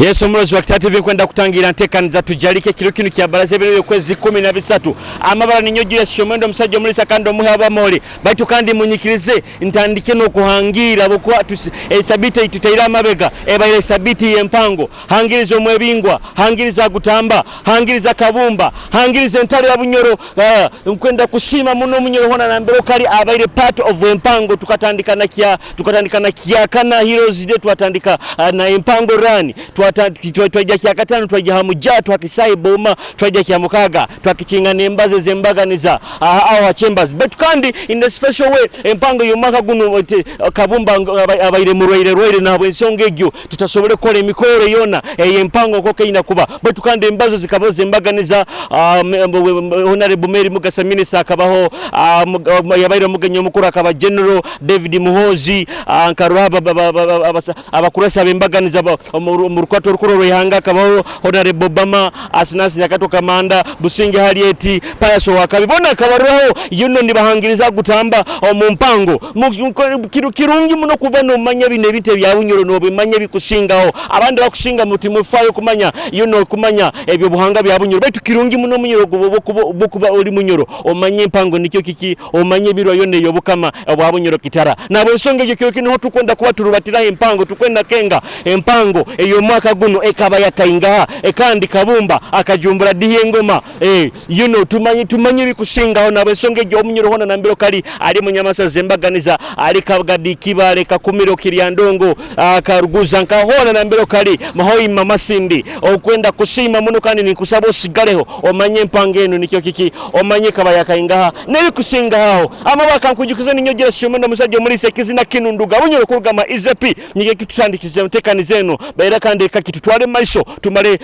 Yesu mulozi wa Kitara TV kwenda kutangira ntekaniza Tujarike kilo kinu kya balaze bero kwezi 13 amabara ninyoji ya shomendo musajja mulisa kando muhaba mole baitu kandi munyikirize ntandike no kuhangira bokwa esabite itutaira mabega ebaire sabiti yempango hangirizo mwebingwa hangiriza gutamba hangiriza kabumba hangiriza ntale ya bunyoro kwenda kusima muno munyoro hona na mbero kali abaire part of empango tukatandika na kia kana heroes de twatandika na empango rani twajja kya katano twajja hamuja twakisai boma twajja kya mukaga twakicinga nembaze zembaganiza aho chambers but kandi in a special way empango yomaka guno kabumba abaire muroire nabo ensonga egyo tutasobole kola emikoro yona empango ko kaina kuba but kandi embazo zikaboze embaganiza honorable Mary Mugasa minister akabaho yabaire mugenyo mukuru akaba general David Muhozi ankaraba abakurasa bembaganiza murukwato rukuru yanga kabaho honorable Obama asinasi nyakato kamanda businge halieti payaso wakabibona kabaraho yuno nibahangiriza gutamba omumpango kirungi muno kubano manya bine bite bya bunyoro no bimanya bikusingaho abandi bakusinga mutima fayo kumanya yuno kumanya ebyo buhanga bya bunyoro baitu kirungi muno munyoro bokuba oli munyoro omanye mpango nikyo kiki omanye biro yone yobukama obwa bunyoro Kitara nabo songe gyo kino tukwenda kuba turubatira empango tukwenda kenga empango eyo mwaka guno ekaba yakainga ekandi kabumba akajumbura dihengoma yuno tumanyi bikusingaho nabo songe gyo munyoro hona na mbiro kali ali munyamasa zembaganiza ali kabagadi kibale kakumiro kiryandongo akaruguza nkahona na mbiro kali Hoima masindi okwenda kusima muno kandi nikusabo sigaleho omanye mpangeno nikyo kiki omanye kaba yakainga nebikusingaho amabaka nkujikuza ninyogera shomendo musajja mulise kizina kinunduga bunyoro kurugama izepi nyige kitusandikize mutekani zeno baira kandi kakitutwale maiso tumale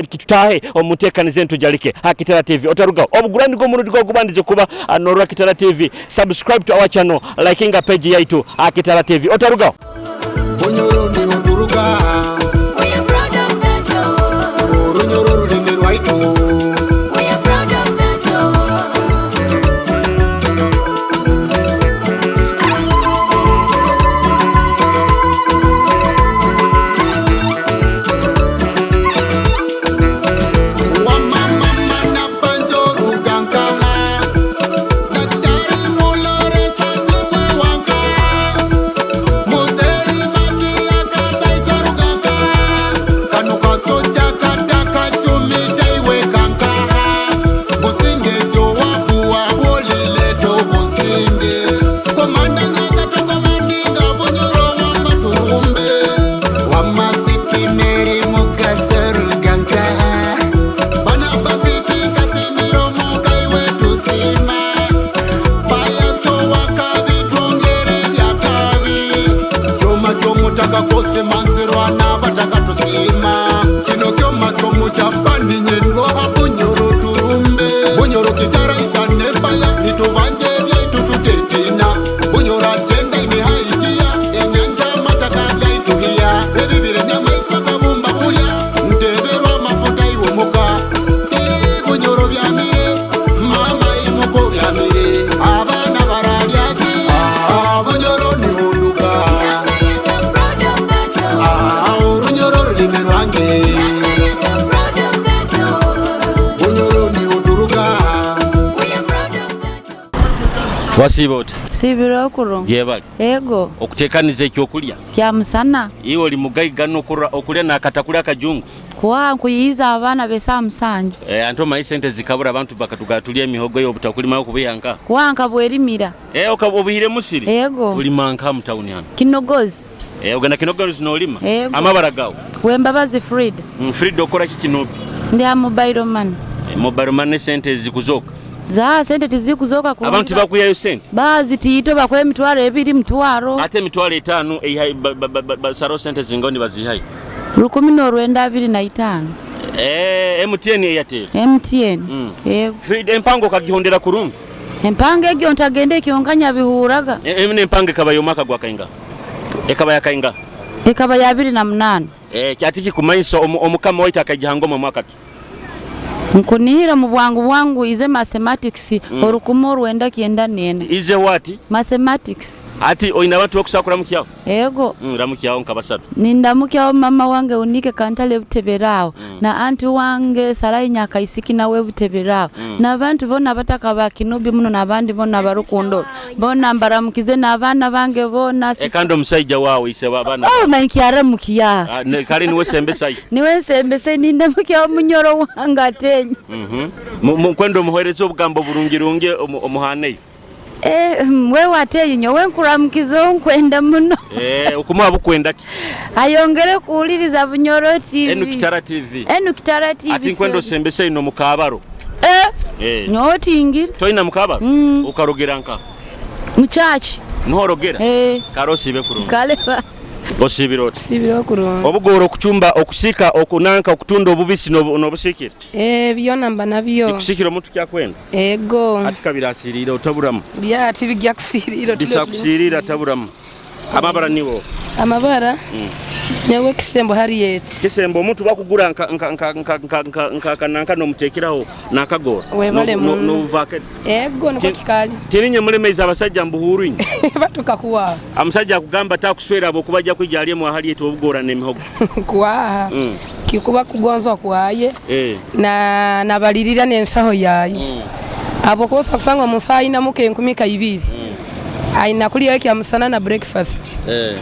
kitutahe omutekani zeno Tujarike Kitara TV otaruga obugurandi go murundi go kubandize kuba anora Kitara TV subscribe to our channel liking a page yaitu Kitara TV otaruga bunyoro ni oduruga we are proud of that bunyoro rulimero aitu we are proud of that Wasibote sibiro okuro jebali ego okutekaniza ekyokulya kya musana iwo oli mugayiga okulya nakatakula akajungu kwa nkuyiza abana besa musanju anto mai sente zikabura abantu bakatugatulia mihogo yo butakulima okubiyanka kwanka bwerimira okabobihire musiri ego tuli manka mu town yana Kinogozi ogana Kinogozi nolima amabara gawo wembabazi Fred okora Kinubi ndi mobile man sente zikuzoka za sente tizikuzoka ku abantu bakuyayo sente bazi tito bakwe emitwaro ebiri mitwaro ate emitwaro 5 saro sente zingoni bazihai 10,225 MTN yate MTN Fred empango kakihondera kurumbi empango egyo ntagende kyonganya bihuraga emine empango kabayo maka gwakainga ekaba yakainga ekaba ya 28 kyatiki Kumanyisa omukama waita akajihangoma mwaka nkunihira mu bwangu ize mathematics orukumo rwenda kienda nene ize what mathematics ati oina abantu bakusakura mu kyao Ego. Ramukyawo nkabasatu. Nindamukyawo mama wange Unike Kantale Buteberawo na anti wange Sarai Nyakaisiki nawe Buteberawo n'abantu bonna bataka ba Kinubi muno n'abandi bonna barukundo bonna mbaramukize n'abaana bange bonna kandi omusajja waawe ise w'abaana mankyara mukiya kale niwe sembesai nindamukyawo munyoro wange atenyi kwenda omuheereza obugambo bulungirungi omuhaneyo wewe ateyi nyo wenkuramukizo nkwenda muno okumuha bukwenda ki ayongere kuwuliriza Bunyoro TV Kitara TV ati nkwenda osembesa ino mukabaro nyotingira toyina mukabaro ukarogera nka muchachi ntorogera karo sibe kurunga kale osibirota sibiro kurunga obugoro okuchumba okusika okunanka okutunda obubisi nobusikira byo namba nabyo ikusikira omuntu kyakwenda ego ati kabira asirira otaburamu byati bijja kusirira bisa kusirira taburamu amabara niwo amabara nyawe kisembo Harriet kisembo omuntu bakugura nka nomutekeraho nakagora no vacate ego niko kikali tininye mulemeza abasajja mbuhuru batuka kuwa amusajja akugamba takuswera abo kubajja kwijaliye mu Harriet obugora n'emihogo kuwa kikuba kugonzwa kwaye na balirira n'ensaho yaye abo kosa kusanga musayi na muke 12 aina kuliyo kya musana na breakfast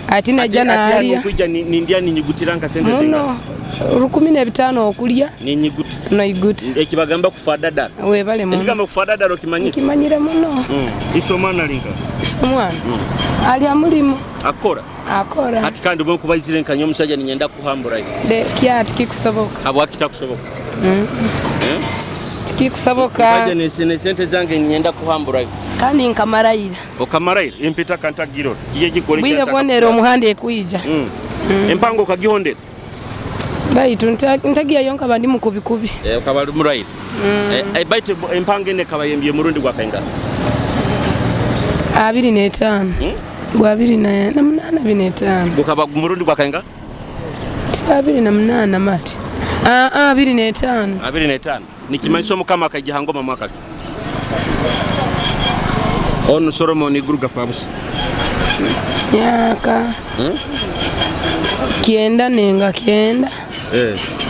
ati na jana ali kuja ni ndia ninyigutiranga sente zinga no 15 okulya ninyiguti no iguti ekibagamba kufadada we bale mu ekigamba kufadada kimanyire muno isomana linga mwana ali amulimo akora ati kandi bwo kubayizire nkanyo musajja ninyenda kuhambura de kyati kikusoboka abo akitakusoboka kikusoboka baje ne sente zange ninyenda kuhambura kandi nkamarayira okamarayira impita kantagiro kiye gikole bwire bonero omuhande kuija empango kagihondera baitu ntagiya yonka bandi mukubikubi ukabali murayira baite empango ne kabayembye murundi gwa penga 25 gwa 28 gukaba murundi gwa penga 28 mati 25 nikimanyiso mukama akagihangoma mwaka onu Solomon guruga fabusi nyaka kienda nenga kienda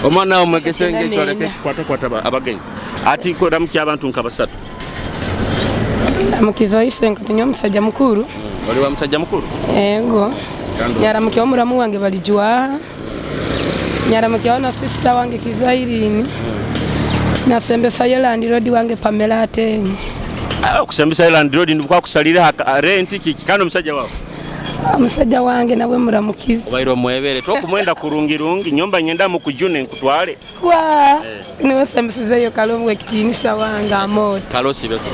omwana omwegese ngecholeke kwata abagenyi ati ko ramukya abantu nkabasatu amukizo isenga tunyo musajja mukuru oli wa musajja mukuru ego nyaramukya omuramu wange balijwa nyaramukya na sister wange Kizairini na sembesa Island Road wange Pamela Atenyi kusembesa Island Road ndikwa kusalira rent kikano musajja wao musajja wange nawe muramukiza obairo mwebere to kumwenda kurungirungi nyomba nyenda mu kujune nkutwale niwe sembesa yo kalomwe kitinisa wange amoto kalosi beko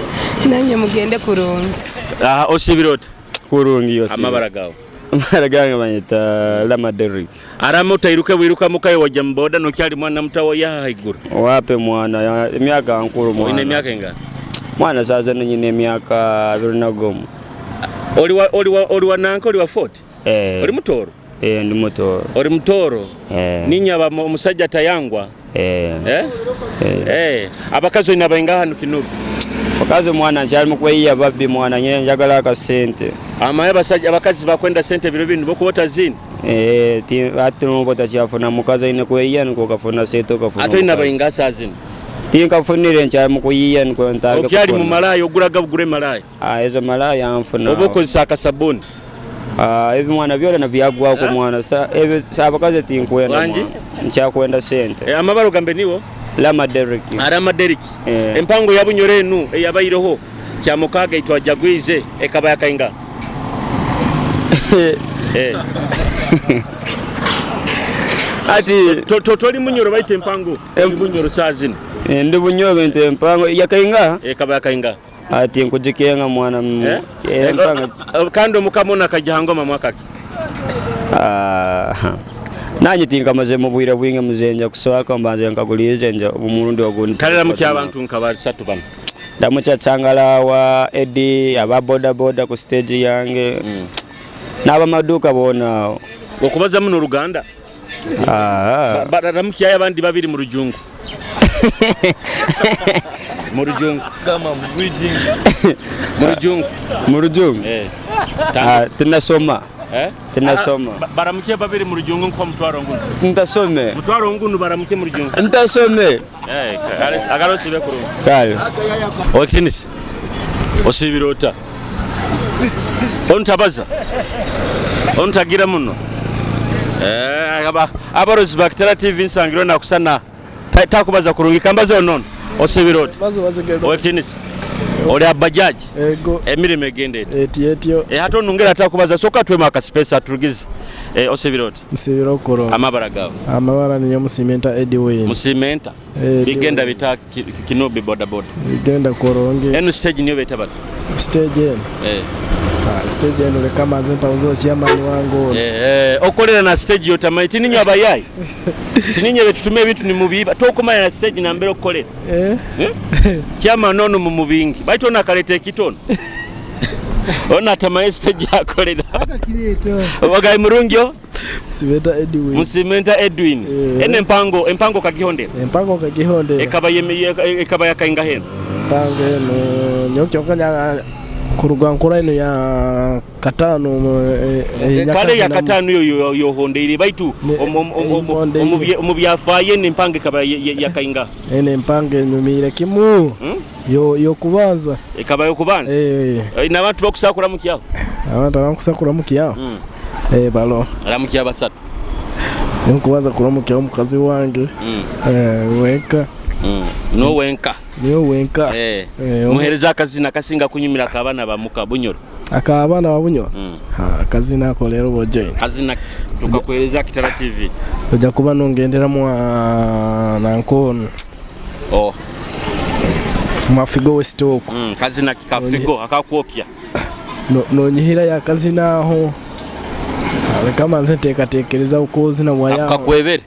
nanye mugende kurungi osibirota kurungi yose amabara gawo maraganga banyita Lamaderi aramuta iruke wiruka mukayo wajja mboda no kyali mwana mutawo ya haiguru wape mwana emyaka nkuru mwana ine myaka enga mwana sasa nyine emyaka 20 oli wa nanko oli wa 40 oli mutoro ndi mutoro oli mutoro ninya ba musajja tayangwa abakazo ina bainga hanu Kinubi bakazo mwana cyari mukweya babbi mwana nyene njagala ka sente amaye basajja abakazi bakwenda sente biro bintu bokubota zini ti atu bota cyafuna mukazo ine kweya nko kafuna seto kafuna ato ina bainga sazini ti kafunire cyari mukweya nko ntaga okyali mu malayo oguraga bugure malayo ezo malayo amfuna oboko saka sabuni ebi mwana byora na byagwa ko mwana sa ebi sabakaze ti nkwenda nchakwenda sente amabaro gambe niwo Lamaderi Lamaderi empango yabunyorenu yabayiroho kyamukaga itwa jagwize ekaba yakainga ati totoli munyoro baite empango bunyoro sazini ndi bunyoro bente empango yakainga ekaba yakainga ati nkujikenga mwana empango kando mukamona kajahangoma mwakaki nanye tinga maze mubwira bwinga muzenja kuswaka mbanze nkagulize nja umurundi wagundi kalera mukya abantu nkabali satu bana ndamucha tsangala wa Edi aba boda ku stage yange naba maduka bona okubaza muno Ruganda baramukya abandi babiri mu rujungu mu rujungu kama mwijingi mu rujungu tunasoma Tinasoma. Baramuke babiri mu rujungu kwa mutwaro ngunu. Ntasome. Mutwaro ngunu baramuke mu rujungu. Ntasome. Agalo sibe kuru. Kale. Okitinisi. Osibirota. Ontabaza. Ontagira muno. Abarozi ba Kitara TV nsangiro nakusana. Takubaza kurungika mbazo nono. Osibirota. Okitinisi. Ole abajaji. Ego. Emirime gendete. Etio. Hato nungera atakubaza soka twema ka space atugize. Osibirota. Nsibiro koro. Amabara gawo. Amabara ni musimenta Edwin. Musimenta. Bigenda bita Kinubi boda. Bigenda koronge. Eno stage niyo beta bata. Stage. Stage eno kama zenta uzo chairman wangu. Okolera na stage yotamai tininyo abayai. Tininyo betutume bintu ni mubiba. Tokomanya na stage na mbere okolera. Chama nono mu mubingi. Baito na kalete kitono. Ona tamaye stage yakolera. Aka kireto. Obagai murungyo. Musimenta Edwin. Ene empango kagihonde. Empango kagihonde. Ekaba yakainga heno. Empango no nyokyonkanya kurugankura ino ya katano kale ya katano yo honde iri baitu omubyafaye nempange kaba yakainga ene mpange nyumire kimu yo kubanza ekaba yo kubanza na abantu bakusakura mukiyaho abantu bakusakura mukiyaho balo aramukiya basatu nkubanza kuramukiyaho mukazi wange wenka no wenka niyo wenka muhereza akazina kasinga kunyumira akabana bamuka bunyoro akabana babunyoro akazina ko lero boje kazina tukakueleza Kitara TV ujya kuba nongendera mu nankono mafigo stock kazina kikafigo akakwokya no nyihira ya kazina aho kama nze tekereza uko zina waya akakwebere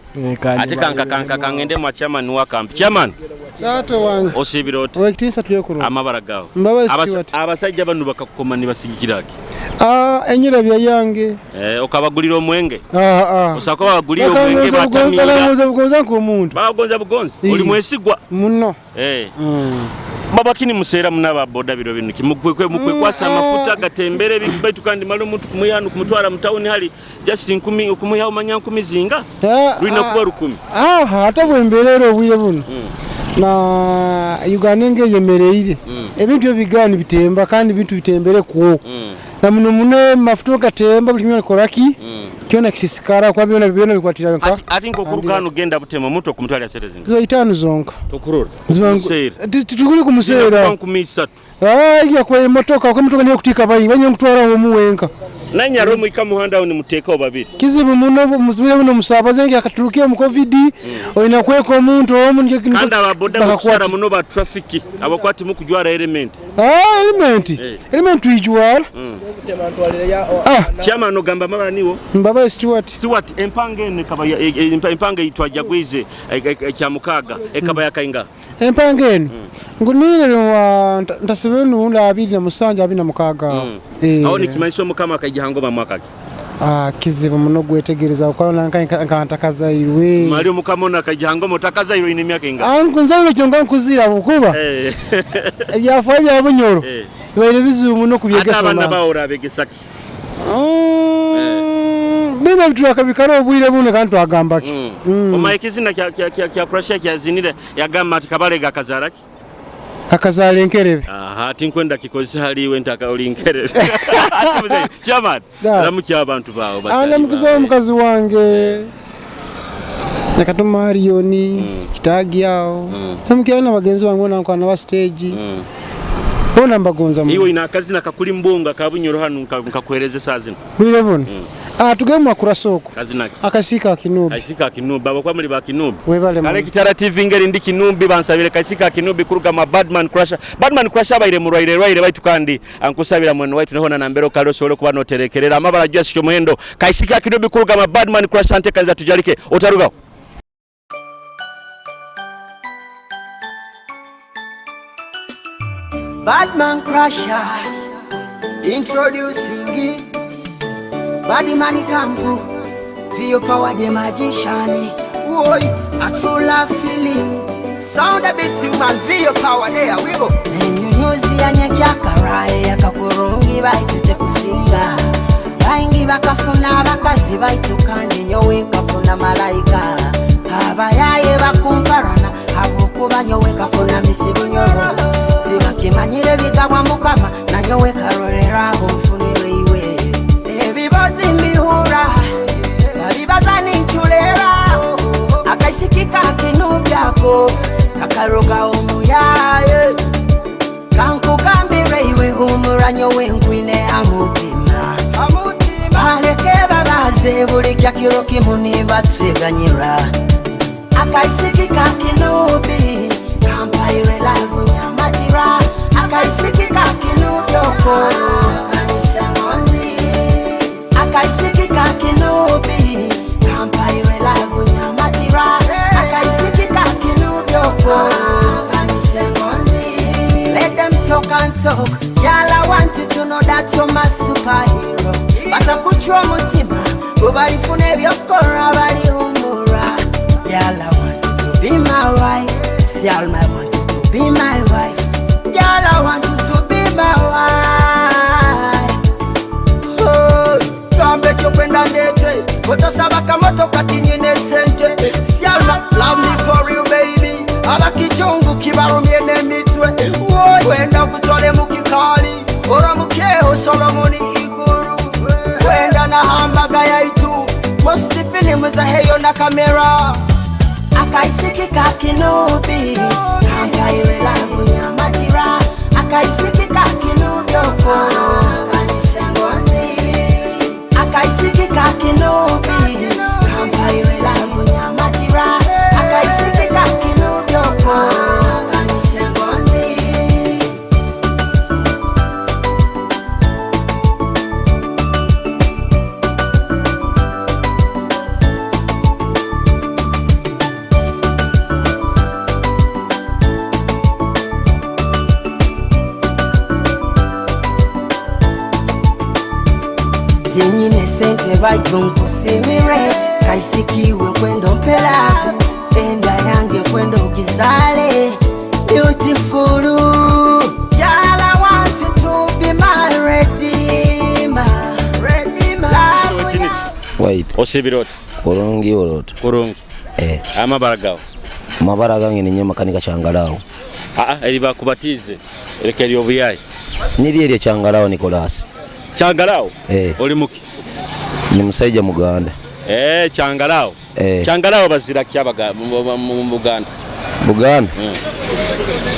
ate kanka ngende mu chairman wa camp chairman tato wange osibirota wekitisa tuyekuru amabara gawo abasajja banu bakakomani basigikiraki enyira bya yange okabagulira omwenge osako bagulira omwenge batamira bagonza ko omuntu bagonza oli mwesigwa muno babakini musera munaba boda biro bino kimugwe kwasa amafuta gatembere bitu kandi malo muntu kumuyanu kumutwara mutawuni hali just 10 kumuyaho manya 10 zinga rino kuba 10 hata bwemberero bwire buno na Uganda yemereire ebintu bigani bitemba kandi bintu bitembere kuo na muno mafuta gatemba buli mwe koraki kiona kisisikara kwa biona bikwatira nka ati nko kurugano genda butema muto kumutwala serezinga zo itanu zonka tokurura tukuri kumusera ya kwa motoka kwa motoka niyo kutika bayi banye mutwara mu wenka nanya romu ikamuhanda ni muteka obabiri kizibu muno muzibire buno musaba zengi akaturukiye mu covid oina kweko omuntu omuntu kandi ababoda bakusara muno ba traffic abakwati mu kujwara element element ijwara chama no gamba mara niwo mbaba Stewart empange ne kaba empange itwaja gwize kya mukaga ekaba yakainga empangeni ngunire wa ntasebenu unda 276 aho ni kimanisho mukama akajihango bamwaka kizibu muno gwetegereza kwa nkantakaza irwe mali mukama ona akajihango mutakaza irwe ine myaka inga nkunzayo cyonga nkuzira bukuba byafa bya bunyoro bere bizumu no kubyegesa abana baora begesaki bina bitu akabikaro obwire bune kantu agambaki omayekizina kya pressure kya zinire yagamba ati kabalega kazaraki akazale nkerebe tinkwenda kikozi haliwe ntaka oli nkerebe chairman ramukya abantu bawo mukuza mukazi wange nakatuma Marioni kitagi yao namukya na bagenzi wangu nankwana wa stage bona mbagonza mu iwe ina akazina kakuli mbonga kabunyoro hanu nkakwereze sazina bwire bune tugemu akura soko kazina akasika Kinubi kasika Kinubi baba kwa muri ba Kinubi webale kale Kitara TV ngeri ndi Kinubi bansabire kasika Kinubi kuruga ma badman crusher bayire mu rwaire baitu kandi ankusabira mwana waitu nehona na mbero kalo solo kuba no terekerera amabara jya sho muhendo kasika Kinubi kuruga ma badman crusher ante kanza tujarike otaruga Badman crusher introducing it Body money campu, feel power the magician. Boy, a true love feeling. Sound a bit too man, feel power there, we go. And you use the anya kyakarai, yakakurungi baitete kusinga. Baingi baka n'abakazi baitu kandi nyowe nkafuna malayika abayaye bakumparana abokuba nyowe nkafuna misibunyoro tibakimanyire bigabwa mukama na nyowe karorera nfunire iwe ebibazi mbihura babibaza ninchulera akaisikika Kinubi ako kakaroga omuyaye kankugambire iwe humura nyowe ngwine amutima baleke babaze buli kyakiro kimu nibateganyira akaisikika Kinubi kampaire live nyamatira akaisikika Kinubi oko kanisengonzi akaisikika Kinubi kampaire live nyamatira akaisikika Kinubi oko kanisengonzi. Let them talk and talk, y'all I want you to know that you're my superhero. Batakuchwa mutima ubarifune byokora bari humura. Y'all I want you to be my wife. See y'all I want you to be my wife. Y'all I want you to be my wife. Oh, kambe chopenda ndete utosaba kamoto katinyine sente. See y'all love me for you baby. Abakichungu kibarumye nemitwe. Wenda kutole mukikali ora mukeo Solomoni iguru wenda na hambaga yaitu posti film za heyo na kamera akaisikika Kinubi kampaire live nyamatira akaisikika Kinubi oko kanisengonzi akaisikika Kinubi kampaire live nyamatira akaisikika Kinubi oko Tinyine sente baitungu simire kaisikiwe kwendo mpela enda yange kwendo ukizale beautiful y'all I want you to be my redeemer Wait osibirota kurungi urota kurungi amabaragawo mabaragange ni nyama kanika changalao eri bakubatize rekeri obuyayi niriye changalao Nicholas changalao oli muki ni musaija muganda changalao changalao bazira kyabaga mu Buganda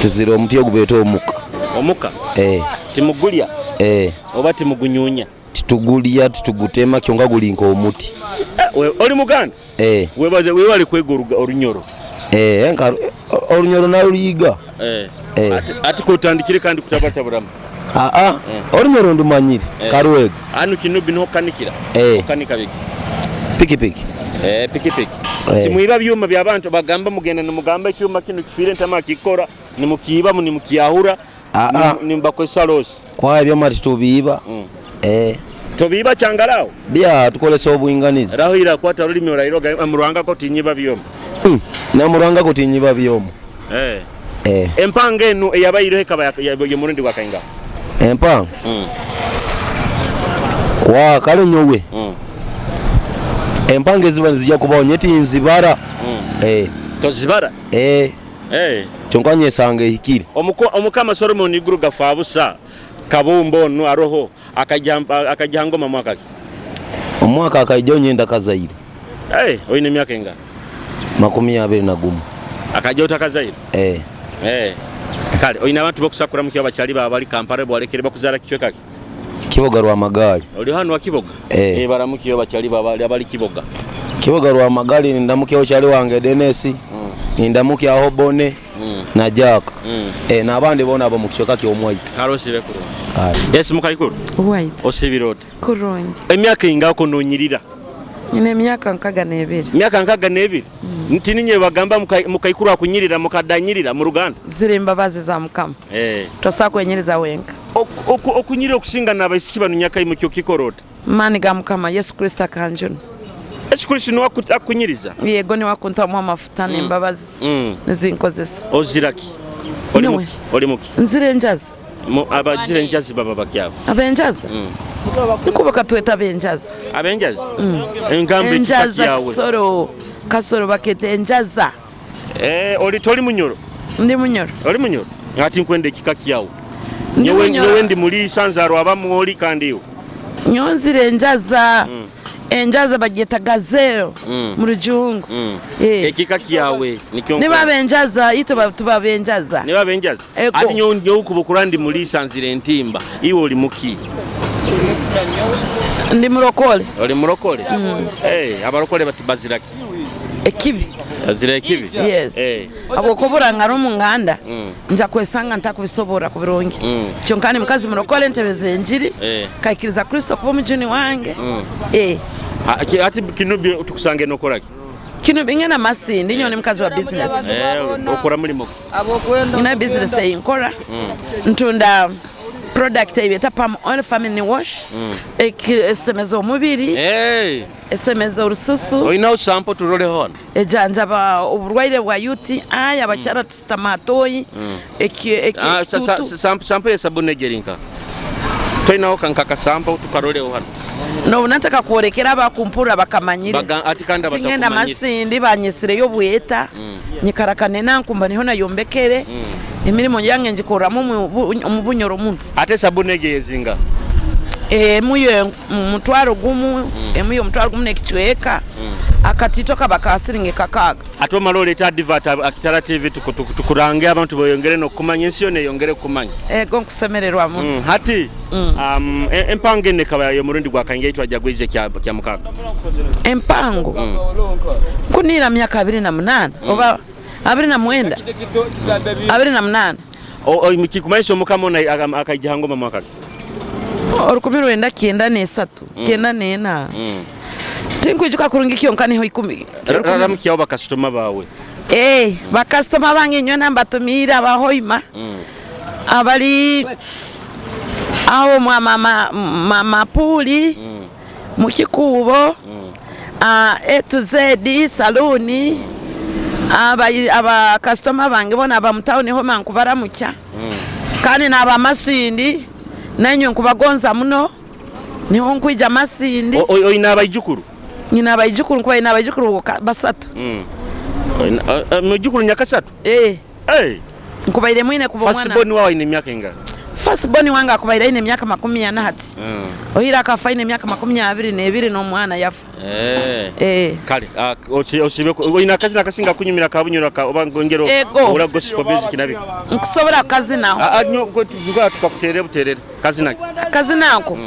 tuzira omutyo gubeto omuka timugulya oba timugunyunya titugulya titugutema kyonga gulinka omuti oli muganda we wali kwegoruga orunyoro enka orunyoro naluyiga ati kutandikire kandi kutabataburamu orunyoro ndumanyire karwego anu Kinubi no kanikira okanika biki pikipiki pikipiki timuiba byuma byabantu bagamba mugenda nimugamba icyuma kino kifire ntama kikora nimukiba nimukiyahura nimbakwesa losi kwa byo mari tubiba tobiba changalao bya tukolesa obuyinganizi rahira kwata rulimi orayiroga amuranga ko tinyiba byoma na muranga ko tinyiba byoma empanga enu eyabayire kaba ya murundi wakainga empanga kwa kale nyowe empanga eziba zijja kubaho nyeti nzibara tozibara chonkanye sange hikiri omukama Solomon iguru gafabusa kabumbo no aroho akajangoma mwaka omwaka akajja nyenda kazaire oyine myaka enga 20 akajja utakazaire kale oyina abantu bokusakura mukyo bachali bali Kampala bwalekere bakuzara kichwekake Kiboga rwa magali oli hano wakiboga baramukiyo bachali bali Kiboga rwa magali ndamukyo chali wange Denesi ndamukyo aho Bone na Jack nabandi bona abo mukishokake omwaito karosi bekuru yes mukayikuru white osibirota kurungi emyaka ingako nonyirira nyine myaka nkaga nebiri ntininye bagamba mukayikuru akunyirira mukadanyirira mu Ruganda zire mbabazi za mukama tosakwenyiriza wenka okunyirira okusinga nabayisiki banunyaka imukyo kikorota mani ga mukama Yesu Kristo kanjuna Yesu Kristo no akunyiriza yego ni wakunta mu mafuta n'imbabazi nizinkozesa oziraki oli muki nzire njaza abajire njazi baba bakyabo abenjaza nikuba katweta abenjaza engambe enjaza kasoro bakete enjaza oli toli munyoro ndi munyoro oli munyoro ngati nkwende kikakyawo nyewe ndi muli sanzaro abamu oli kandiyo nyonzire enjaza bageta gazero mu rujungu ekikakyawe niba benjaza ito tuba benjaza ati nyo ukubukura ndi muli sanzire entimba iwo oli muki ndi murokole oli murokole abarokole batibaziraki ekibi azira ekibi yes abo kubura ngaro mu nganda nja kwesanga ntakubisobora kubirongi cyonkani mukazi murokole ntebeze njiri kaikiriza Kristo kuba mujuni wange ati Kinubi tukusange nokoraki Kinubi ngena masindi nyone mukazi wa business okora mulimo ina business inkora ntunda product ibeta pam oil family wash esemeza omubiri esemeza urususu oina sample turole hon ejanja ba uburwaire bwa UTI abacyara tustamatoyi sample sabune gerinka toina okankaka sample tukarole hon no nataka kuorekera bakumpura bakamanyire ati kanda batakumanyire masindi banyisire yo bweta nyikarakane nankumba niho nayombekere emirimo yange ngikoramo umubunyoro muntu ate sabune gezinga muyo mutwaro gumu muyo mutwaro gumu nekichweka akatito kabakasiringe kakaga ato malole ta advert Kitara TV tukurange abantu boyongere no kumanya ensio ne yongere kumanya go kusemererwa mu hati empange ne kaba yo murundi gwa kange itwa jagwije kya mukaga empango kunira myaka 28 oba 29 28 mikikumaisho mukamona akajihango mamaka orukumiro enda kienda ne 3 kienda ne 4 tinkujuka kurungikyo nkani ho 10 raramkiyo bakastoma bawe bakastoma bange nyo namba tumira ba Hoima abali awo mama puli mukikubo to Z saloni aba customer bange bona aba mutawuni ho mankubara mucya kandi naba masindi nanyo nkubagonza muno niho nkwija masindi oina abayijukuru nyina abayijukuru kwa ina abayijukuru basatu mujukuru nyakasatu nkubaire mwine kubomwana first born wawe ine myaka inga first born wanga kubaira ine myaka 40 hati ohira akafa ine myaka 22 no mwana yafa kale osibe ina kazi nakasinga kunyumira kabunyura ka obangongero ura gospel music nabi nkusobora kazi naho anyo tuvuga tukakuterera buterera kazi nako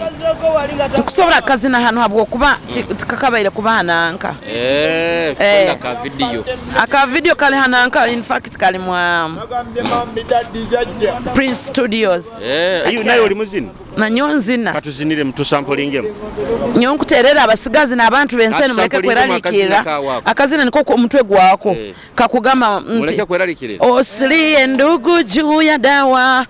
nkusobora kazi na hano habwo kuba tukakabaire kuba hananka aka video kale hananka in fact kale mwa Prince Studios ayu nayo oli muzini na nyonzina katuzinire mtu sampling nyonkuterera abasigazi n'abantu bensene muleke kweralikira akazina niko ku mutwe gwako kakugama muleke kweralikira osiliye ndugu juu ya dawa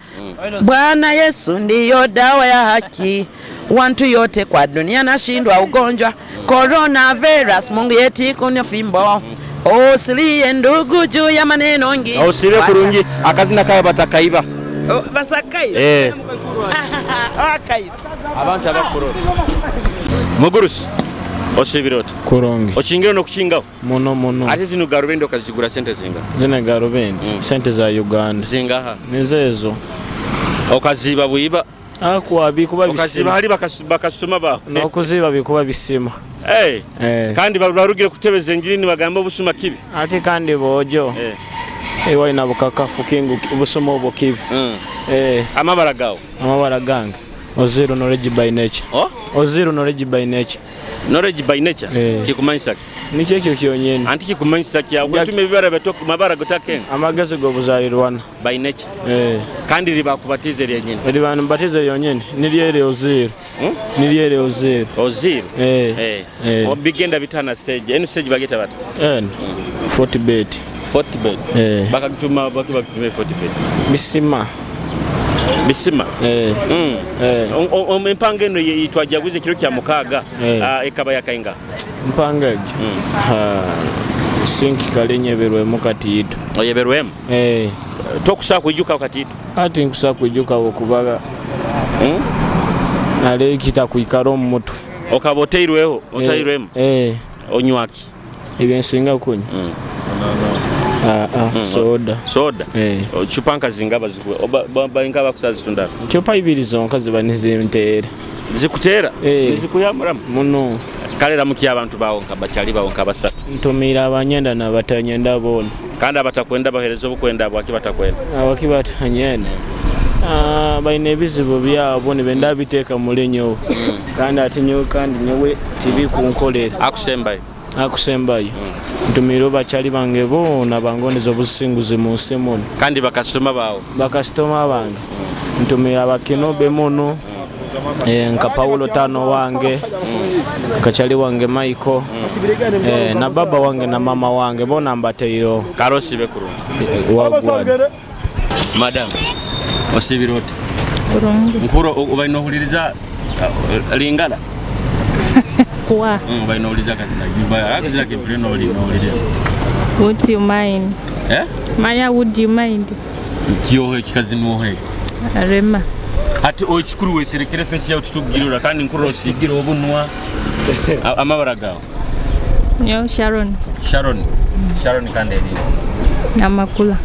Bwana Yesu ndiyo dawa ya haki wantu yote kwa dunia nashindwa ugonjwa coronavirus Mungu yeti kunya fimbo osiliye ndugu juu ya maneno ngi osiliye kurungi akazina kaya batakaiba basakai akai abantu abakuru mugurusi osibirota kurongi ochingiro no kuchingaho muno ati zinu garubendo kazigura sente zinga zina garubendo sente za Uganda zingaha nizezo okaziba buiba akuwa bikuba bisima okaziba hali bakasituma ba no kuziba bikuba bisima kandi barugire kutebeza njiri ni bagamba busuma kibi ati kandi bojo ewa ina bukakafu kingu busuma obokibi amabara gange ozero knowledge by nature ozero knowledge by nature kikumanyisa niche kyo kyonyene anti kikumanyisa kya gwetume bibara betoku mabara gotakenga amagazi go buzalirwana by nature kandi riba kubatize lyenyene riba mbatize yonyene niliere ozero ozero obigenda bitana stage stage bageta bata 40 bed bakagituma bakiba 40 bed bisima empange no yitwajaguze kiro kya mukaga ekaba yakainga mpanga sinki kalenye berwe mukati yitu oyeberwem tokusa kujuka wakati ati nkusa kujuka okubaga nale kita kuikara omutu okaboteirweho otairwemu onywaki ebyensinga kunywa soda chupa nkazinga bainga bakusazitunda chupa ibiri zonka ziba nizinteera zikutera zikuyamuramu muno kalera muki abantu bawo nkabachali bawo nkabasatu ntumira abanyenda na batanyenda bona kandi abatakwenda baherezo bukwenda abaki batakwenda abaki batanyenda baine ebizibu byabo nibenda biteeka mulenyo kandi atinyo kandi nyewe TV kunkolera akusembayo ntumira bachali bange bona bangoneza obusinguzi mu nsimon kandi bakastoma bange ntumira abakinobe mono nka Paulo tano wange kachali wange Michael na baba wange na mama wange bona mbateiro karosi bekuru madam osibirote nkuro ubaino huliriza lingala kwa ubaino huliriza katina gibaya akizira kebreno huliriza would you mind Maya would you mind kiyohe kikazinuhe rema ati ochikuru weserekere fesi ya utugirura kandi nkuro osigira obunwa amabaragaho yo Sharon kandi eri namakura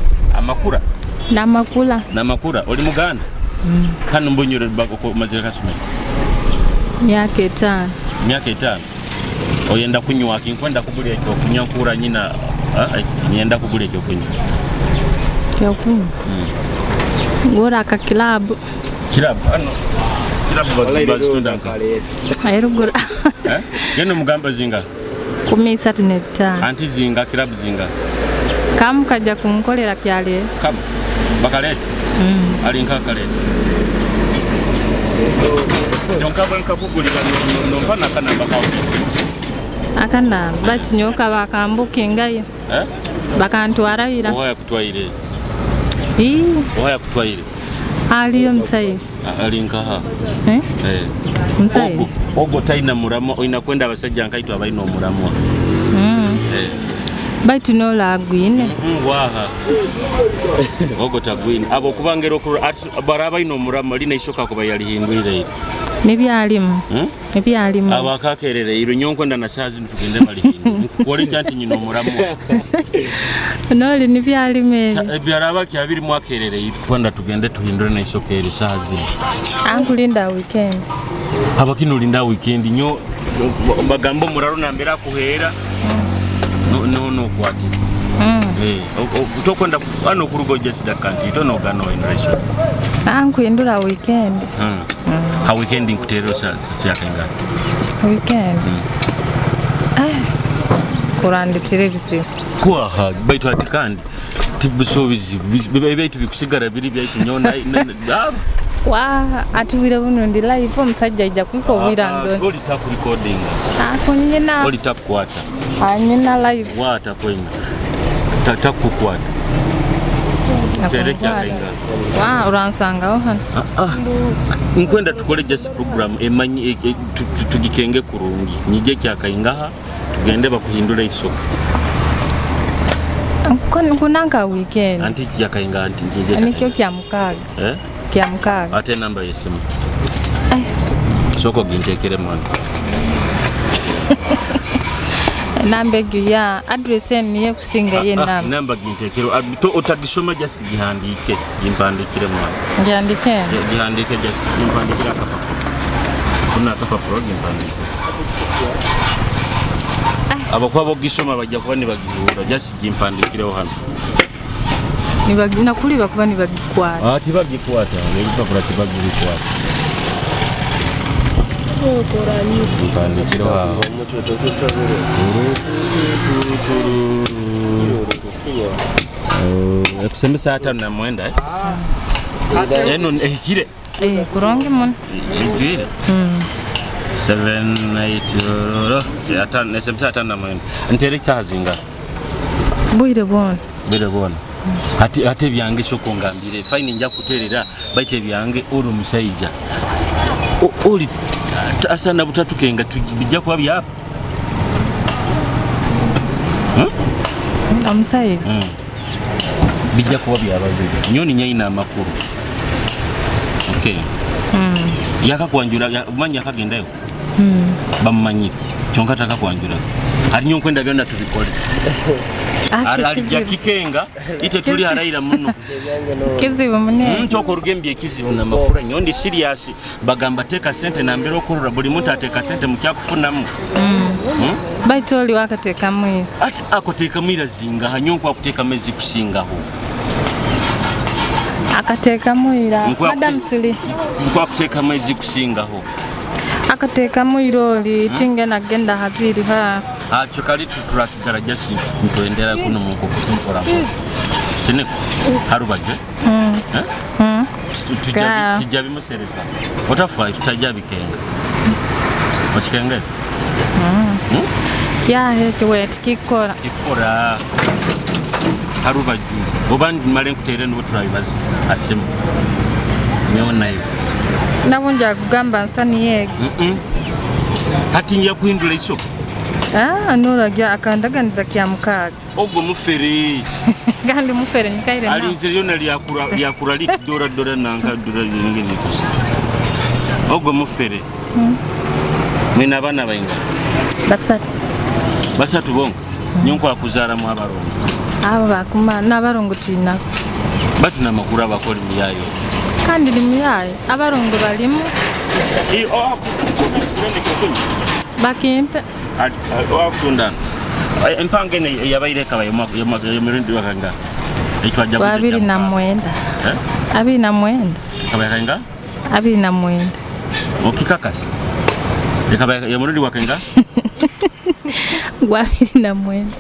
oli muganda hano mbonyore bako mazira kasome myaka 5 oyenda kunywa akinkwenda kugulya cyo kunyankura nyina nyenda kugulya cyo kunywa ngora ka club hano bazitunda nka ayirugura yeno mugamba zinga 13 anti zinga club zinga kam kaja kunkolera kyale kam bakalete alinka kalete jonka banka kugulika nompana kana bakawese akana batinyoka bakambukingayo bakantwarira oya kutwaire aliyo msai alinka ha msai ogo taina muramo inakwenda abasajja nkaitwa abaino muramo baitu no lagwine waha ogo tagwine abo kubangero ku baraba ino muramo lina ishoka kuba yali hindwire nebyalimu abakakerere iro nyonkwenda na shazi ntugende bali hindu kole janti nyino muramo noli nebyalimu ebyaraba kyabiri mwakerere kwenda tugende tuhindure na ishokere shazi ankulinda weekend abakinulinda weekend nyo magambo muraro nambera kuhera no kwati utokwenda ano kurugo just that kanti to no gano generation ankuindura weekend ha weekend nkutero sasa kanga weekend kurandi tirevisi kwa ha baitu atikandi tibusobizi baitu bikusigara biri byaitu nyona wa atubira buno ndi live omusajja ija kuko wirando oli tap recording kunyina oli tap kwata anyina live wata kwenga tap kukwata terecha kenga uransanga ohana nkwenda tukole just program emanyi tugikenge kurungi nyije kyakaingaha tugende bakuhindura isoko kunanga weekend anti kyakainga anti njije anikyo kyamukaga kyamukaga ate namba yesimu soko gintekere mwana namba ya address niye kusinga ye namba gintekero otagisoma just gihandike impandikire mwana gihandike just impandikira kapa kuna kapa program impandike abakwabo gisoma bajja kuba nibagihura just gimpandikire hano nibagina kuli bakuba nibagikwata ati bagikwata nebipapula tibagikwata okorani impandikire aho ekusembesa hata na mwenda eno ehikire kuronge mon ehikire 7 8 hata nesembesa hata na mwenda nterekisa hazinga buire bona ate byange soko ngambire fine nja kuterera baite byange uru musaija oli asana butatu kenga tujija kwa bya amusai bijja kuba byababiri nyoni nyina amakuru okay yakakwanjula manya akagendayo bamumanyire kyonka takakwanjula ali nyonkwenda byonna tubikole ali jakikenga ite tuli araira muno kizibu munene ntoko rugembye kizibu na makuru nyondi serious bagamba teka sente na mbero okurura buli muntu ateka sente mukyakufunamu baitoli wakateka mwira ati akoteka mwira zinga hanyonko akuteka mezi kusingaho akateka mwira madam tuli nkwa kuteka mezi kusingaho akateka mwiroli tinge nagenda habiri ha chokali tuturasigara jasi tutuendera kuno mungu kutumpora tene harubaje tujabi musereza what of 5 tujabi kenga ochikenga ya heke wet kikora harubaju obandi malen kutere ndo turabibaza asema nyona hiyo nabunja kugamba nsani yege hati ngiye kuhindura isoko nurajya akandaganiza kya mukaga obwo mufere kandi mufere nikaire na alinze yona lyakura liti dora nanga dora ngene kusa obwo mufere mwina abana bayinga basatu bongo nyonko akuzara mu abarongo abo bakuma nabarongo twina batuna makuru abakora imiyayo kandi limiyayo abarongo balimu bakimpe wakundana empangene yabaireka yamirindi wakanga itwajabu abiri na mwenda kabayanga abiri na mwenda okikakasi ekabaya yamirindi wakanga gwabiri na mwenda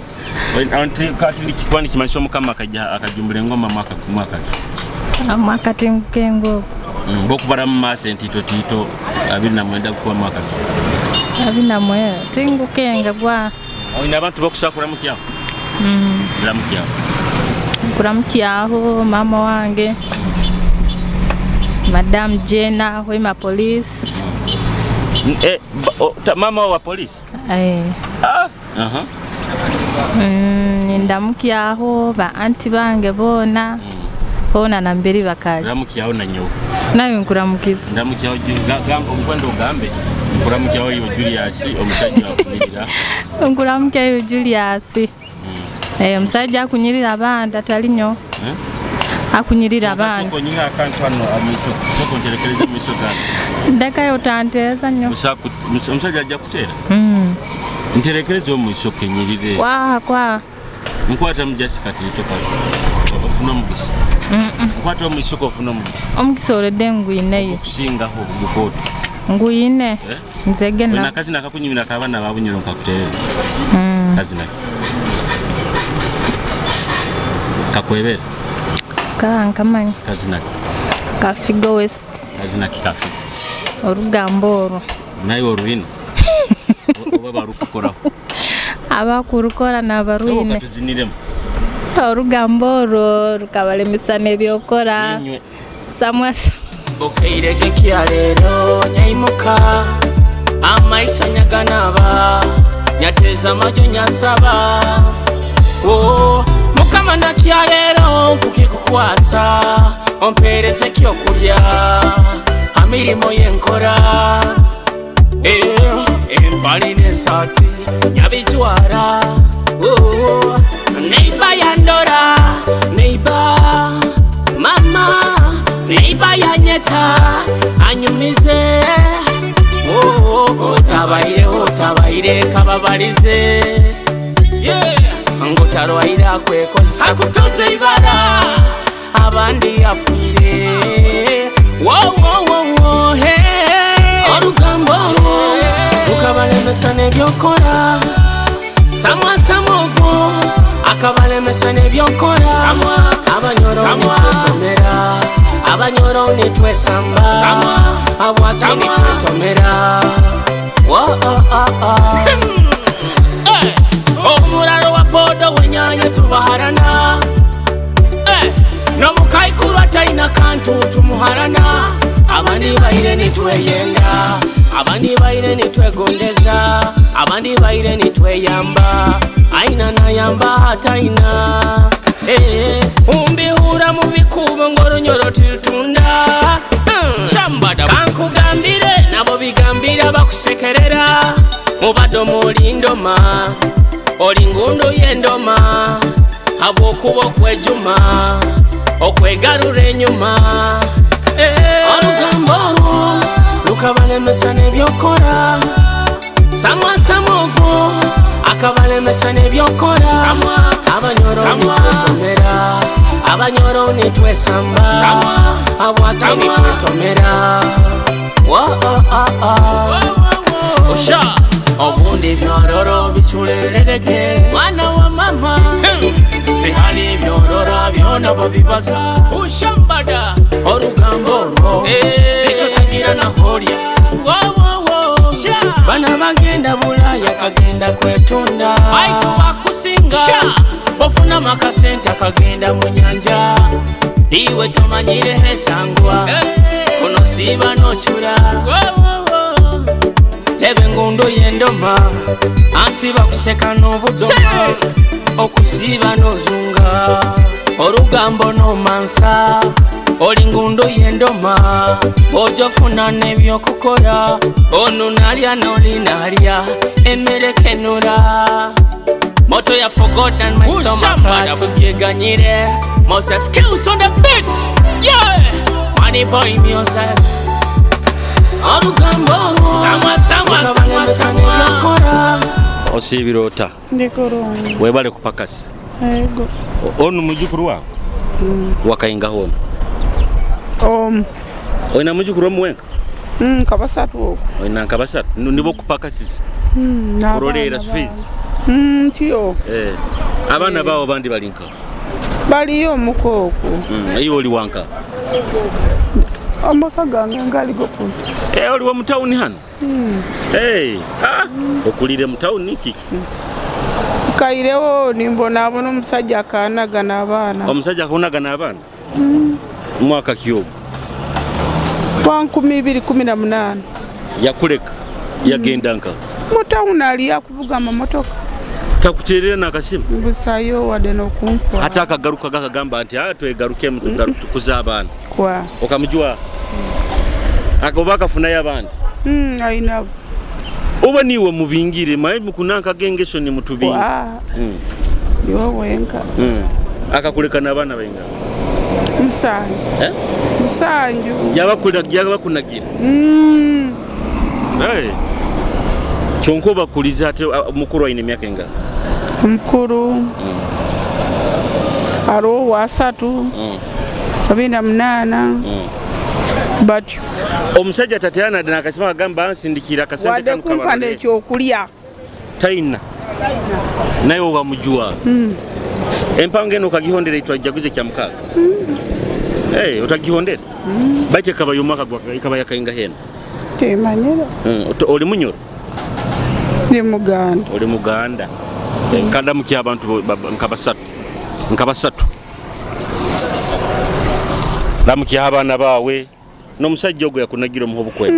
anti katili kikwani kimanisho mukama akajumbule ngoma mwaka tinkengo bokubara mmase tito abiri na mwenda kwa mwaka abina mwe tingukenga bwa oina abantu bakusakura mukyaho kuramukyaho mama wange madam Jena Hoima police mama wa police ndamukyaho ba anti bange bona na mbiri bakali ndamukyaho na nyo nayo nkuramukiza ndamukyaho omukwendo gambe nkuramukiyaho yo Julius omusajja akunyirira nkuramukiyaho Julius omusajja akunyirira abanda talinyo akunyirira abanda soko nyinga akantu hano amiso soko nterekereza amiso gano ndeka yo tanteza nyo omusajja ajja kutera nterekereza omuso kenyirire kwa nkwata mujasika tilitoka ofuna mugisi nkwata omuso ko ofuna mugisi omugisi olede nguineyo kusingaho bukoto nguine nzege na kazi nakakunyimira kabana babunyiro nkakutere kazi na kakwebera kankamanya kazi na kafigo west kazi na kikafi orugamboro nayo ruino oba barukukora abakurukora nabaruine okatuziniremo orugamboro rukabalemesana ebyokora samwasa Bokeireke kyalero nyaimuka amaisha nyaganaba nyateza majo nyasaba mukama na kyalero kukikukwasa ompereze kyokulya amirimo yenkora empali nesati nyabijwara neiba yandora neiba mama neiba yanyeta anyumize otabaire kababalize ngotarwaire akwekozesa akutoze ibara abandi afuire orugambo rukabalemesa nebyokora samwasamogo akabalemesa nebyokora abanyoro nitwesamba abwaki nitwetomera omulalo wa podo wenyanye tubaharana nomukaikulu ataina kantu tumuharana abandi baire nitweyenda abandi baire nitwegondeza abandi baire nitweyamba aina nayamba ataina umbihura mu bikubo ng'olunyolo tilutunda Shambada kankugambire nabo bigambira bakusekerera mubadde omuli ndoma oli ngundu y'endoma habw'okuba okwejuma okwegarura enyuma olugambo olwo lukabalemesa n'ebyokora samwasamwogo akabalemesa n'ebyokora abanyoro nitwetomera abanyoro nitwesamba abwake nitwetomera osha obundi byororo biculerereke mwana wa mama tehali byorora byona bobibaza ushambada orugambo bitotagira na holya bana bagenda bulaya kagenda kwetunda baitu bakusinga bofuna makasente kagenda mu nyanja iwe tomanyire hesangwa kuno siba nochura lebe ngundo yendoma anti bakuseka n'obudoma okusiba nozunga orugambo no mansa oli ngundo yendoma ojofuna n'ebyokukora onunalya n'olinalya emerekenura moto ya forgotten my stomach bugeganyire Moses skills on the beat yeah money boy music orugambo sama osibirota ndikoro webale kupakasi ego onu mujukuru wako wakainga hono oina mujukuru omwenka kabasatu oko oina kabasatu nibo kupakasi kurolera fees tiyo abana bawo bandi balinka baliyo mukoko ayo oli wanka amaka gange ngali gokuna oli wa mutawuni hano okulire mutawuni kiki kairewo nimbona abono omusajja akanagana abaana omusajja akanagana abaana mwaka kyogo kwa 2018 yakuleka yagenda nka mutawuni ali yakuvuga amamotoka takuterera nakasimu busayo wade nokumpa hata akagaruka gakagamba nti twegaruke tukuza abaana kwa okamujwa akobaka funa y'abandi aina oba niwe mubingire maye mukunanka gengesho ni mutubingi yo wenka akakuleka n'abaana bainga musanju musanju yabakunagira chonko bakuliza ate mukuru aine myaka enga mukuru aro wasatu abina mnana batyo omusajja tateana dana akasema agamba sindikira kasente kanu kabale wade kumpande ekyokulya taina naye oba mujua empange eno kagihondera itwa jaguze kya mukaga otagihondera bate kaba yumaka gwa kaba yakainga heno temanyira oli munyoro ni muganda oli muganda kanda muki abantu nkabasatu lamuki abana bawe no musajja ogwo yakunagira muhobu kwe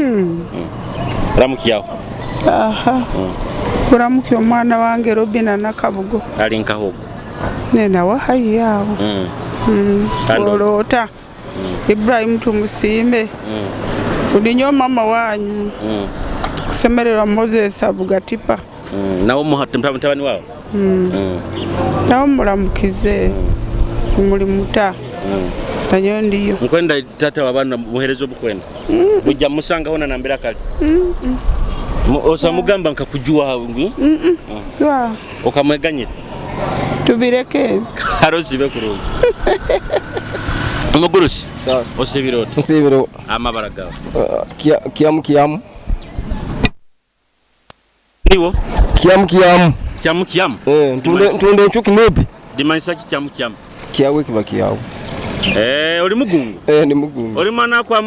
lamuki yawo kuramuki omwana wange Robina nakabugo ali nkaho nena wahayi yawo olota Ibrahim tumusimbe ulinyo mama wanyu kusemerera Moses abugatipa nawo muhatamtabani wawo nawo mulamukize muri muta tanyo ndiyo nkwenda tata wabana muherezo bukwenda mujja musanga hona nambira kali osa mugamba nkakujua okamweganyira tubireke harosi bekuru umugurusi osebirota nsebiro amabaraga kiamu niwo kiamu tunde nchu Kinubi dimanisa kiamu kiawe kiba kiawe oli mugungu ni mugungu oli mwana kwa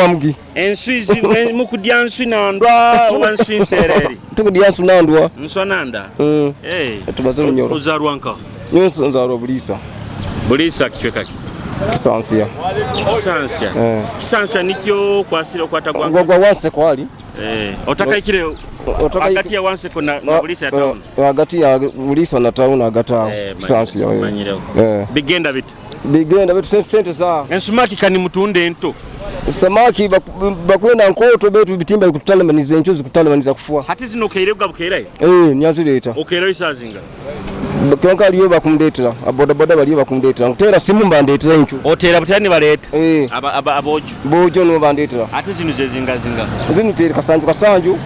mugi enswizi mukudya nswi nandwa oba nswi nsereri tukudya nswi nandwa nswa nanda tubaze runyoro uzarwanka nyonso nzaro bulisa kichwekaki kisansia nikyo kwasira kwatagwa gwa wanse kwali otaka ikire Wakati ya wanse kuna bulisa ya town. Wakati ya bulisa na town agata sansi ya wewe. Bigenda bitu. Bigenda bitu sente za. Ensumaki kani mutunde ento. Samaki bakwenda nkoto betu bitimba kutalamaniza enchuzi kutalamaniza kufua. Hati zino kairebwa bukerai? Nyazireta. Okerai sazinga. Kanka aliyo bakumdetera abodaboda baliyo bakumdetera ntera simu mbandetera enchu otera butani baleta abojo no bandetera ate zinu zezinga zinu tera kasanju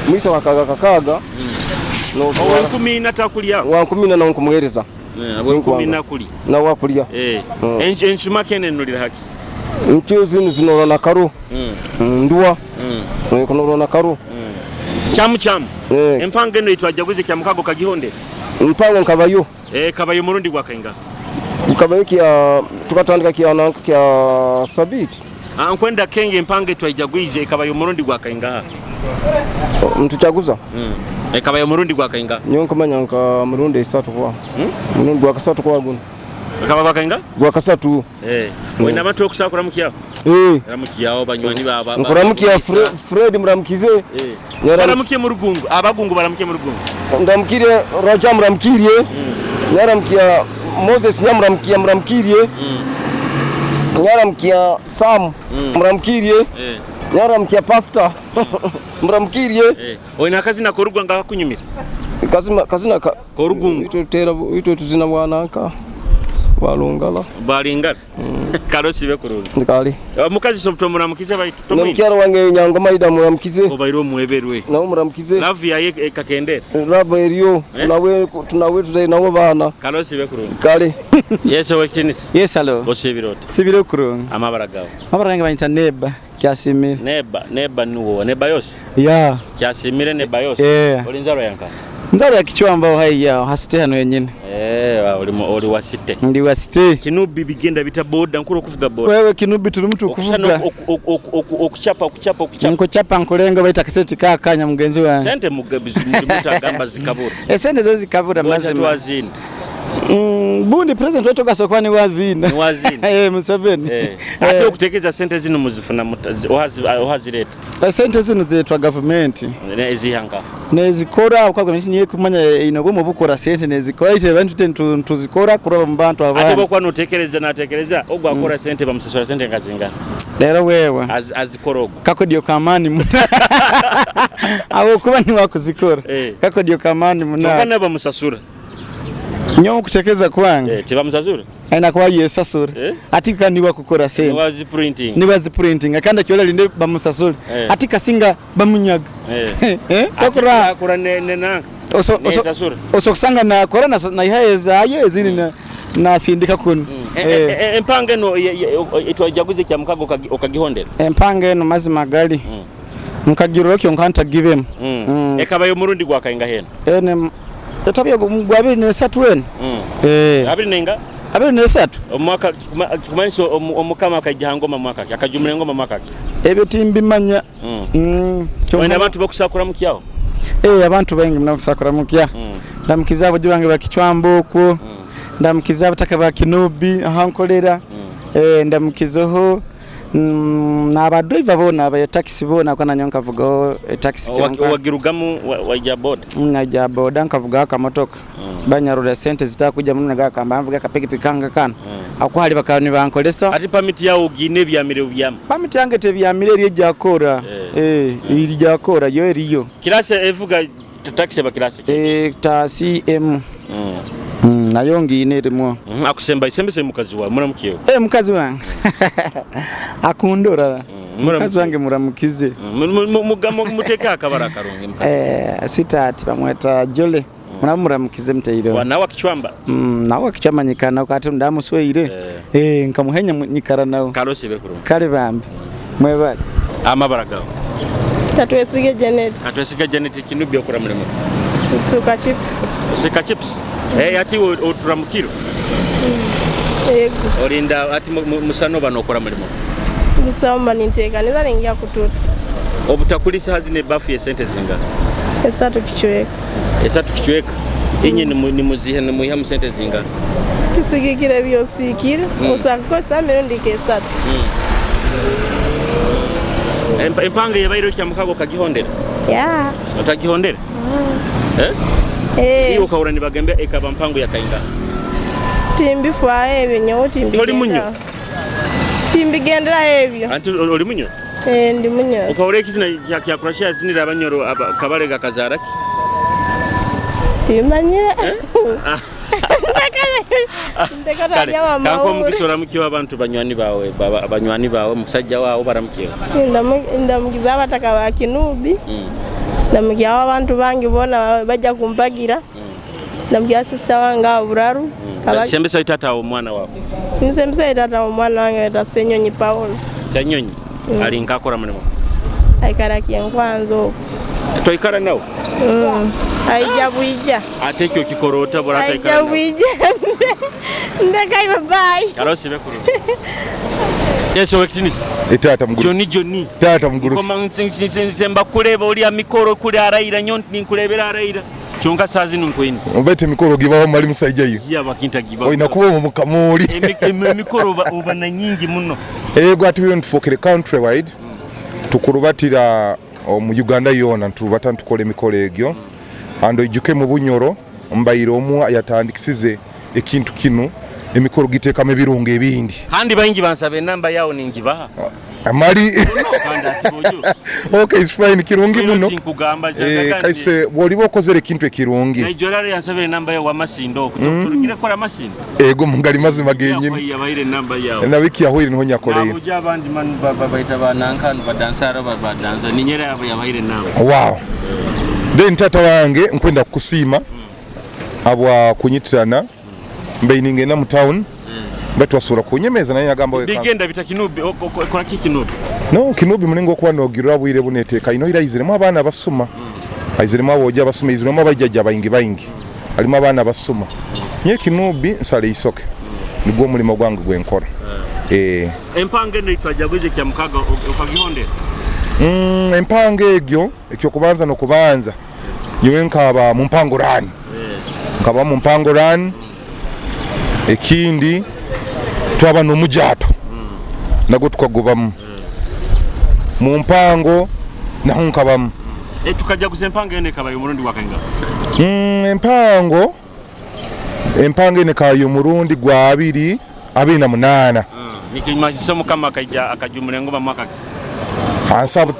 mwisa wakakaga no wankumi natakulia wankumi na nkumuhereza wankumi nakuli na wakulia enchu makene nulira haki enchu zinu na karo ndua kono na karo chamu empange no itwajaguze kya mukago kagihonde mpango nkabayo kabayo murundi gwa kainga ukabayo kia tukatandika kia nanka kia sabiti ankwenda kenge mpange twajagwize kabayo murundi gwa kainga mtuchaguza kabayo murundi gwa kainga nyonka manyanka murundi isatu kwa murundi gwa kasatu kwa guno kabayo gwa kainga gwa kasatu wenda matu okusakura mukiya ramukiyaho banywani baba nkuramukiya Fred muramukize baramukiye mu rugungu abagungu baramukiye mu rugungu ndamukire Raja muramukiriye nyaramkiya Moses nyamuramkiya muramukiriye nyaramkiya Sam muramukiriye nyaramkiya Pastor muramukiriye oina kazi na korugwa nga kunyumira kazi na korugungu itotera ito tuzina bwananka balungala balingala karosi be kururu ndikali mukazi sobuto muramukize baito mukyaro wange nyangoma ida muramukize obairo mueberwe nawo muramukize love yaye kakendera love eriyo tunawe tudaye nawo bana karosi be kururu kale yeso wekinisi yes hello osebirota sibiro kururu amabaragawo amabaranga banyita neba kyasimire neba nuwo neba yose ya kyasimire neba yose olinzaro yanka ndaro ya kichwamba haiya hasite hano yenyene oli wasite ndi wasite Kinubi bigenda bita boda nkuru kuvuga boda wewe Kinubi turi mtu kuvuga okuchapa nko chapa nkolenga baita kaseti kakanya mugenzi wa sente mugabizi mutagamba zikabura sente zo zikabura mazima bundi president wetu gasokwani wazina Museveni ate okutekeza sente zino muzifuna ohazireta sente zino zetwa government nezihanga nezikora ukagwa niye kumanya inobo mu bukora sente nezikora ite abantu tuzikora kuro mbantu abana ate bokwa notekereza natekereza ogwakora sente bamusasura sente ngazinga lero wewe azikorogo kako dio kamani muta abo kuba ni wakuzikora kako dio kamani muna tokana bamusasura nyo kutekeza kwange tiba musasura aina kwa yesasura atika niwa kukora sente niwazi printing akanda kyola linde bamusasura atika singa bamunyaga akura nena oso kusanga na korana na iheza ayezini na sindika kuno empange no itwajaguze kya mukago okagihondera empange no mazima gali mukagiro kyo nkanta gibem ekabayo murundi gwa kainga heno ene etabya gwabiri nesatu wene abiri nenga abiri nesatu omwaka Kumanyisa omukama akajihangoma mwaka akajumira ngoma mwaka ebitimbi manya wenda abantu bakusakura mukiyaho abantu bengi mnakusakura mukiya ndamukizabo jibange bakichwambo uko ndamukizabo takaba Kinubi ahankolera ndamukizoho na driver bona ba taxi bona kana nyonka vuga taxi kyanka wagirugamu wajya boda najya boda nkavuga akamotoka banyarura sente zitakuja munna gakamba mvuga kapikipiki kanga kana akwali bakani bankolesa ati permit yawo gine byamire byam permit yange te byamire eri jakora iri jakora yo eriyo kilase evuga taxi ba kilase ta CM nayo ngine rimo akusemba isembese mukazi wa muramukiyo mukazi wange akundora mukazi wange muramukize mugamo muteka akabara karonge sitati bamweta Jole muramukize mtayiro wana wakichwamba nawe kichwamanyikana ukati ndamusweire nkamuhenya nyikara nawo kalose bekuru kale bambi mwebali amabaragawo katwesige Janet Kinubi okura mulimo Suka chips. Suka chips. Ati oturamukiro. Yego. Olinda ati musano banokora mulimo. Musamba ninteka neza ningia kututa. Obutakulisa hazine bafu ye sente zinga. Esatu kichweka. Esatu kichweka. Inye ni muzihe ni muhiha mu sente zinga. Kisigikira byosikira. Musakosa merundi kesatu. Empanga yabairo kya mukago kagihondera. Ya. Otakihondera? Iyo kaura nibagembe ekaba mpango ya kainga. Timbi fwa ebyo nyo timbi. Oli munyo. Timbi gendera ebyo. Anti oli munyo? Ndi munyo. Ukaure kizina kya kurashia zinira abanyoro kabarega kazaraki. Timanye. Kanko mukisora mukiwa abantu banywani bawe abanywani bawe musajja wawo baramukiwa. Ndamukiza abataka ba Kinubi. Ndamukiya abantu bangi bona bajja kumpagira. Ndamukiya sister wange aburaru. Sembesa itata omwana wako. Nsembesa itata omwana wange tasenyonyi Paulo. Senyonyi ali nkakora mulimo. Aikara kyenkwanzo. Toikara nawo. Aija buija. Atekyo kikorota borata ikara. Aija buija. Ndakai bye. Kalo sibe kuru. Yeso wekitinisi. Itata mgurusi. Johnny. Tata mgurusi. Koma nsemba kuleba oli amikoro kuli araira nyonti ninkulebera araira. Chonga sazi nunkwini. Obete mikoro gibaho mali musajja yo. Ya bakinta gibaho. Oina kuba mu kamuli. Mikoro oba na nyingi muno. Ego ati tufokere country wide. Tukurubatira mu Uganda yona ntubata ntukole mikoro egyo. Ando ijuke mu bunyoro mbayiro omu yatandikisize ekintu kinu emikoro giteka mebirungo ebindi. Kandi bayingi bansabe namba yawo ningibaha. Amali Okay, it's fine kirungi muno. Kaise wolibo kozere kintu ekirungi. Najorare yansabere namba yawo amasindo kuturukire kora amasindo. Ego mungali mazima genyine. Yabayire namba yawo. Na wiki yaho iri nho nyakoreye. Abuja abandi man baita bananka badansara badanza ninyere yabayire namba. Wow. Then tata wange nkwenda kukusima abwa kunyitirana mbayininge na mu town batwasura kunyemeza naye yagamba we bigenda bita Kinubi kora Kinubi no Kinubi mulingo kwa nogirwa bwire buneteka ino irayiziremo abana basuma ayiziremo aboja basuma iziremo abajjajja bayingi alimo abana basuma nye Kinubi nsale isoke nigwo mulimo gwangu gwenkora empange nditwajagoje kya mukaga ukagihonde empange egyo ekyo kubanza no kubanza yewe nkaba mu mpango rani nkaba mu mpango rani ekindi twaba no mujato nago tukagobamu mu mpango naho nkabamu tukajja kusempanga ene kabayo murundi wakanga empango ene kayo murundi gwa 228 nikimashisomo kama akajumulengo bamwaka ansabu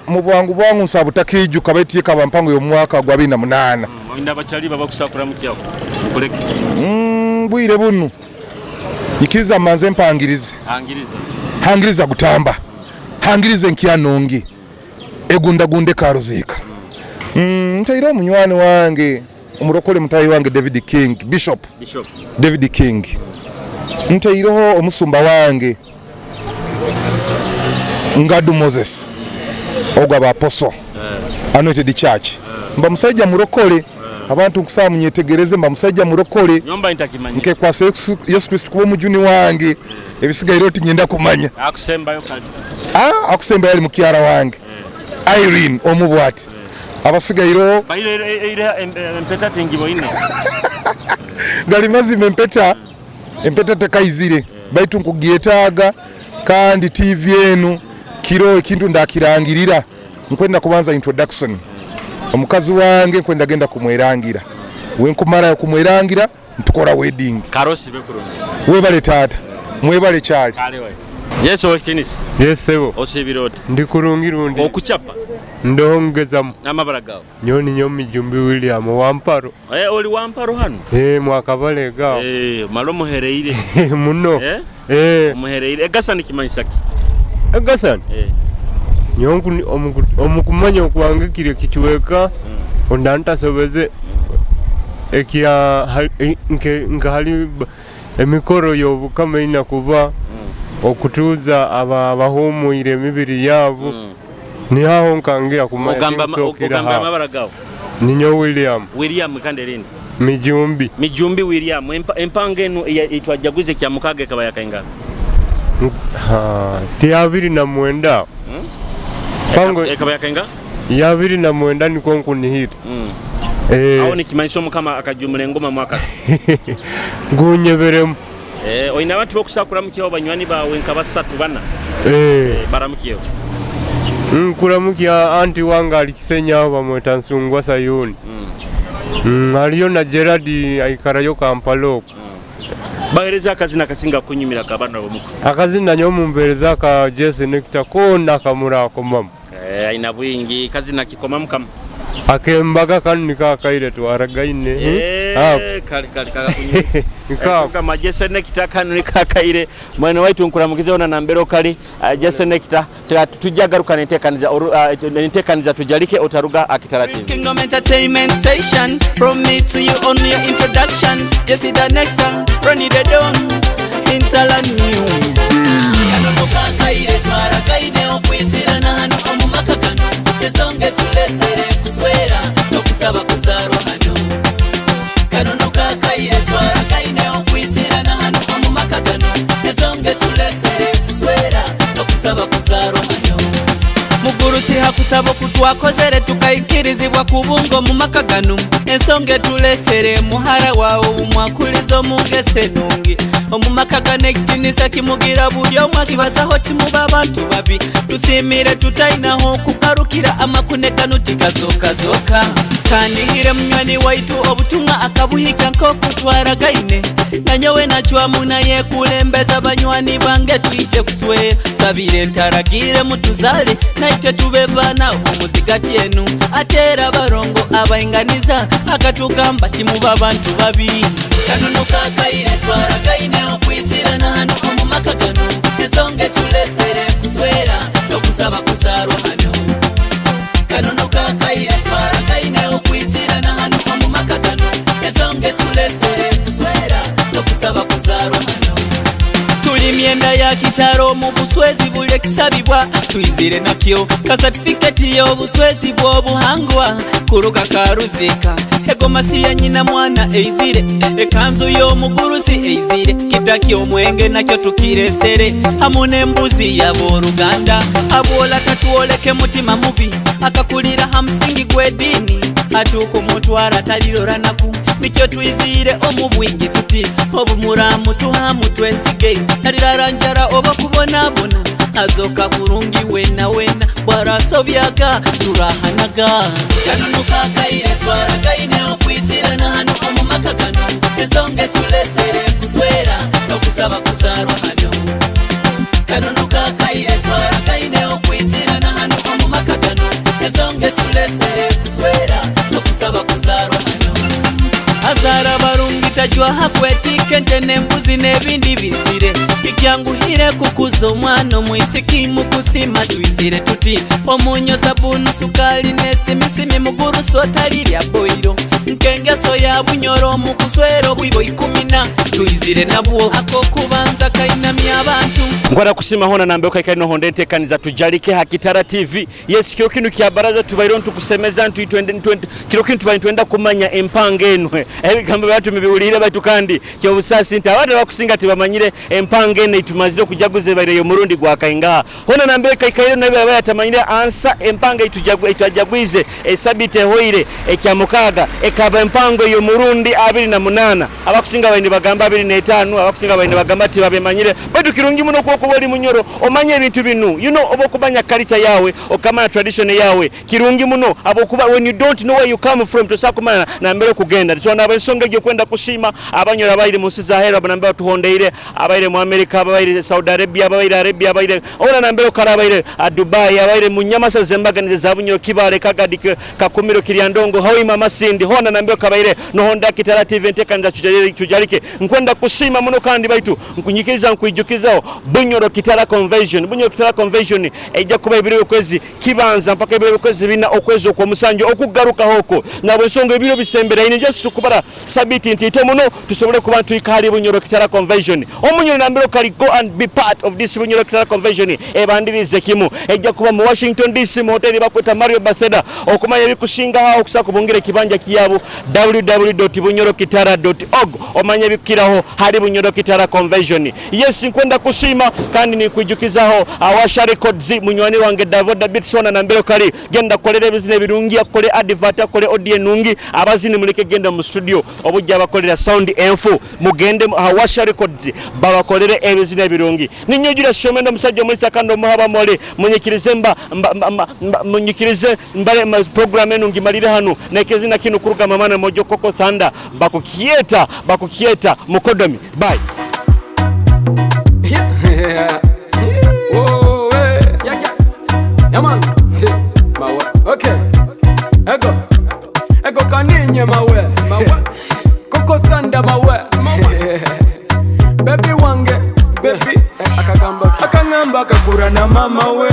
mu bwangu bwangu nsabu takiju kabetiye kaba mpango yo mwaka gwa 228 inda bachali baba kusakura mukyako mukoleke bwire bunu ikiza manze mpangirize hangiriza gutamba hangirize nkyanongi egundagunde karuzika ntaira munywani wange umurokole mutayi wange Bishop David King ntairaho omusumba wange Ngadu Moses ogwa ba apostle anointed church mba musajja murokole abantu nkusaba munyetegereze mba musajja murokole nyomba ntakimanya nke kwa Yesu Kristo kuba mujuni wange ebisigairo oti nyenda kumanya akusembayo kali akusemba yali mukyara wange Irene omubwati abasigairo bayire empeta tingibo ine gali mazima empeta tekaizire baitu nkugietaga kandi TV enu kiro ekintu ndakirangirira nkwenda kubanza introduction omukazi wange nkwenda genda kumwerangira wenkumara kumwerangira ntukora wedding karosi bekuru webale tata mwebale chali kale we yes okitinisi yes sebo osibirota ndikurungirundi okuchapa ndongezamu amabara gawo nyoni nyomi jumbi William wamparo oli wamparo hano mwakabale gawo malo muhereire muno muhereire egasani kimanyisaki egasani nyonku omukumanya okwangikire kichweka ondanta sobeze ekia nka hali emikoro yobukama ina kuba okutuza abahumuire emibiri yabo niho nkangira kumanya ogamba amabara gawo ninyo William kandi rindi mijumbi William empanga eno itwajaguze kya mukage kabaya kainga ti 209 pango kabaya kainga ya 209 niko nkunihira aho nikimanyisho mukama akajumule ngoma mwaka gunyeberemu oina abantu bokusakura mukyo banywani bawe nkaba 3 bana baramukiyo Nkulamukia anti wanga alikisenya aho bamweta Nsungwa Sayuni. Aliyo na Gerard aikarayo Kampala. Bagereza akazina kasinga kunyumira kabana bomuko. Akazina nyo mumbereza ka Jesse Nectar kona kamura komam. Aina bwingi kazina kikomamu kam. Akembaga kandi kakaire twaragaine. Kali kaka kunyi. Kama Jesse Nectar kandi kakaire mwana waitu nkuramukize ona nambero kali Jesse Nectar tujagaruka netekaniza tujalike otaruga Kitara TV. Kingdom Entertainment Station from me to you on your introduction. Jesse the Nectar run it down Intala News. Kano kakaire twaragaine okwitirana hano omumakakano ezonge tulesere kuswera no kusaba kuzaro hano. Kano kakaire twaragaine okwitirana hano omumakakano ezonge tulesere kuswera no kusaba kuzaro hano. Mugurusi hakusaba kutwakozere tukayikirizibwa kubungo mu makagano ensonge tulesere muhara wawo umwakulizo mungese nungi omumakagano ekitinisa kimugira buli omwe akibazaho timuba abantu babi tusimire tutainaho kukarukira amakunekano tigazokazoka kandihire munywani waitu obutumwa akabuhika nk'okutwaragaine nanyowe nachwamuna yekulembeza banywani bange twije kuswera sabire ntaragire mutuzale naitwe tube bana omuzigati enu atera barongo abainganiza akatugamba timuba abantu babi. Kano kakaire twaragaine okwitirana hano omumakagano ezonge tulesere kuswera no kusaba kuzarwa hano. Kano kakaire twaragaine okwitirana hano omumakagano ezonge tulesere kuswera no kusaba kuzarwa hano. Tuli myenda ya Kitara mu buswezi buli kisabibwa tuyizire nakyo ka certificate yo buswezi bw'obuhangwa kuruka karuzika egoma si ya nyina mwana eizire ekanzu yo mugurusi eizire kitaki omwenge nakyo tukiresere hamune mbuzi ya boruganda abola tatuoleke mutima mubi akakulira hamsingi gwedini atuko mutwara taliroranaku nikyo tuyizire omubwingi tuti obumuramu tuhamu twesige taliraranjara oba kubonabona azoka kurungi wena bwarasobyaga turahanaga. Kano kakaire twaragaine okwitirana hano omumakagano ezonge tulesere kuswera no kusaba kuzarwa hano. Kano kakaire twaragaine okwitirana hano omumakagano ezonge tulesere kuswera no kusaba kuzarwa hano. Azara barungi tajwa hakwetike ntene mbuzi nebindi bizire ikyanguhire kukuza omwana omwisiki mukusima tuyizire tuti omunyo sabunu sukali nesimisimi muguruso talirya boiro nkengeso ya bunyoro mukuswero bwibo 10 tuyizire nabwo ako kubanza kainamya abantu ngwara kusima hona nambe kai no honde ntekaniza tujalike Kitara TV. Yes kiro kinu kya baraza tubairo tukusemeza ntu 2020 kiro kinu tubaitwenda kumanya empangenwe ebigambo byatu mibiulire batu kandi kyo busasi nta wada bakusinga tibamanyire empangene itumazire kujaguze bare yo murundi gwa kainga hona nambe kai no baba yatamanyire ansa empanga itujagwize esabite hoire ekyamukaga ekaba empango yo murundi 28 abakusinga bandi bagamba 25 abakusinga bandi bagamba tibabemanyire batu kirungi muno ko bali munyoro omanye ebintu binu obokubanya culture yawe okamana tradition yawe kirungi muno abokuba when you don't know where you come from tosakumana na mbere kugenda so nabensonga gyo kwenda kusima abanyora bayire musiza hera banamba tuhondeire abayire mu America abayire Saudi Arabia abayire ona na mbere karabayire Dubai abayire munyamasa zembaganize zabunyoro kibare kagadike kakumiro kiryandongo Hoima masindi hona na mbere kabayire no Honda Kitara TV ntekanza tujalike nkwenda kusima muno kandi baitu nkunyikiriza nkuijukizaho Bunyoro Kitara Convention ejja kuba ebiro kwezi kibanza mpaka ebiro kwezi bina okwezo kwa musanjo okugaruka hoko nabwe songo ebiro bisembera ine just tukubara sabiti ntito muno tusobole kuba tuyikali Bunyoro Kitara Convention omunyoro nambiro kali go and be part of this Bunyoro Kitara Convention ebandirize kimu ejja kuba mu Washington DC mu hotel bakweta Mario Baseda okumanya bikushinga hao kusaka kubungire kibanja kiyabu www.bunyorokitara.org omanye bikiraho hari Bunyoro Kitara Convention. Yes nkwenda kusima kandi ni kujukizaho awasha records munywani wange Davoda Bitsona na mbero kali genda kolere bizine birungi akole advert akole audio nungi abazini mulike genda mu studio obujja bakolera sound enfu mugende Hawasha Records babakolere ebizina ebirungi ninyojira Shomendo musajja mulisa kandi omuhaba mole munyikirize mbale program enu ngimalire hano nekezina kino kuruga mamana mojo koko thanda bakukieta mukodomi bye. Oh, yeah, man. Mawe. Okay. Ego kaninye mawe. Koko thanda mawe. Baby wange, baby. Akangamba kakura na mama we.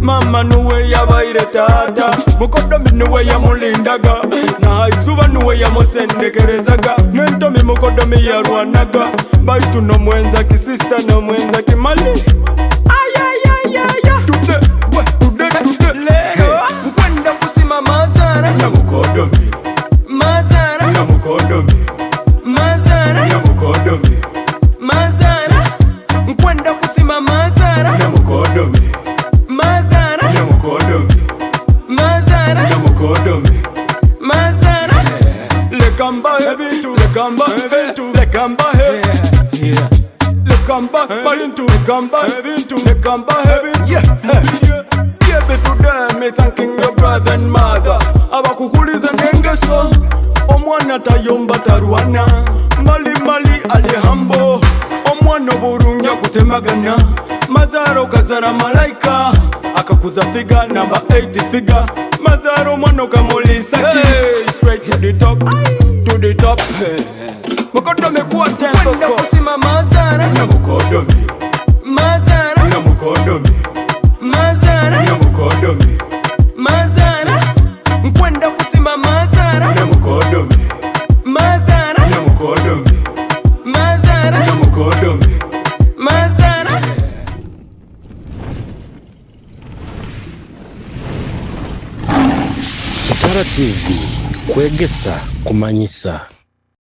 Mama nuwe yabaire tata. Mukodomi nuwe ya mulindaga. Na izuba nuwe ya musendekerezaga. Nentomi mukodomi ya ruanaga. Baitu no mwenza ki sister no mwenza ki mali. Mkwenda kusima mazara na mukodomi. Mazara na mukodomi. Mazara na mukodomi. Mazara. Mkwenda kusima mazara na mukodomi. Mazara na mukodomi. Mazara na mukodomi. Mazara. Lekamba hebintu. Lekamba hebintu. Lekamba hebintu. Lekamba hebintu. Lekamba hebintu. Lekamba hebintu. Yeah, but today me thanking your brother and mother. Abakukuliza nengeso. Omwana tayomba taruana. Mali alihambo. Omwana burungi kutemagana. Mazaro kazara malaika. Akakuza figa number 80 figure. Mazaro mwana kamulisa ki. Straight to the top. To the top. Mukodomi kuwa tempo. Kwenda kusima mazara na mukodomi. Mazara na mukodomi. Mazara na mukodomi. Mazara. Mkwenda kusima mazara na mukodomi. Mazara na mukodomi. Mazara na mukodomi. Mazara. Kitara TV, Kwegesa, Kumanyisa.